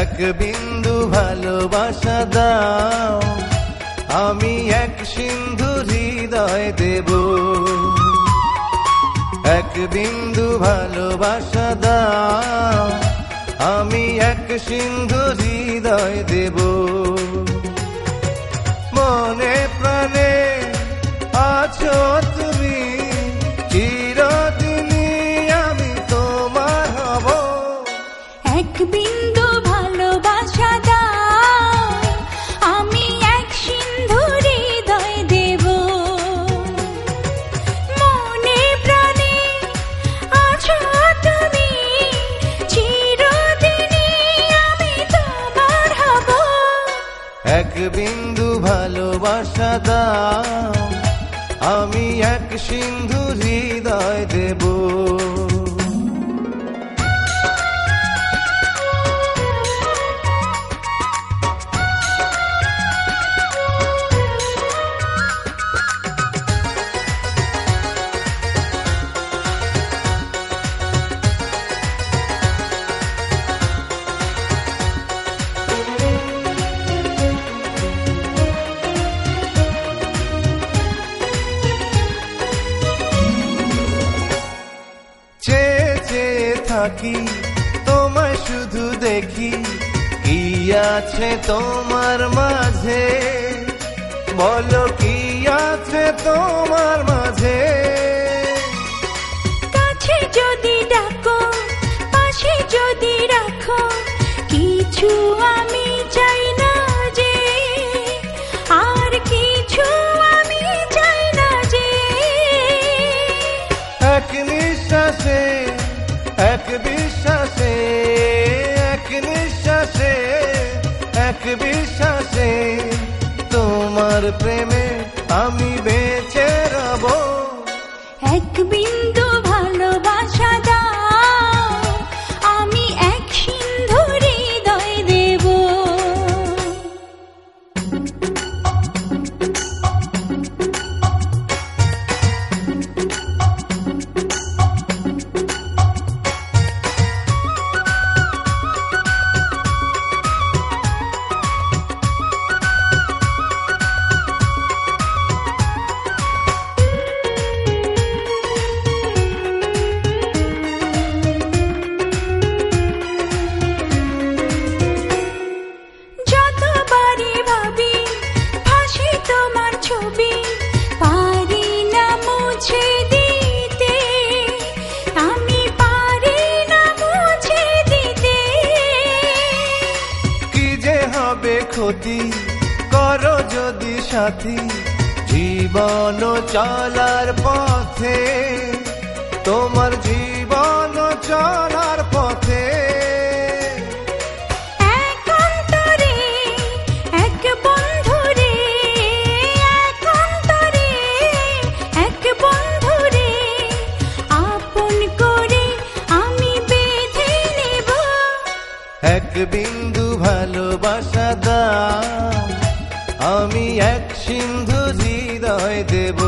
এক বিন্দু ভালোবাসা দাও, আমি এক সিন্ধু হৃদয় দেব। এক বিন্দু ভালোবাসা দাও, আমি এক সিন্ধু হৃদয় দেব। মনে প্রাণে আছো তুমি, চিরদিনই আমি তোমার হব। এক বিন্দু ভালোবাসা দাও, আমি এক সিন্ধু হৃদয় দেব। মনে প্রাণে আছো তুমি, চিরদিনই আমি তোমার হব। এক বিন্দু ভালোবাসা দাও, আমি এক সিন্ধু হৃদয় দেব। থাকি তোমায় শুধু দেখি, কি আছে তোমার মাঝে, বলো কি আছে তোমার মাঝে। কাছে যদি ডাকো, পাশে যদি রাখো, কিছু আমি চাই না যে, আর কিছু আমি চাই না যে। এক নিঃশ্বাসে, এক বিশ্বাসে, এক নিঃশ্বাসে, এক বিশ্বাসে, তোমার প্রেমে আমি বেঁচে রব। এক বিন্দু ভালোবাসা দাও, আমি এক সিন্ধু হৃদয় দেব। ক্ষতি করো যদি সাথী, জীবন চলার পথে, তোমার জীবন চলার পথে। এক অন্তরে এক বন্ধুরে, এক অন্তরে এক বন্ধুরে, আপন করে আমি বেঁধে নেব। এক বিন্দু ভালোবাসা দাও, আমি এক সিন্ধু হৃদয় দেব।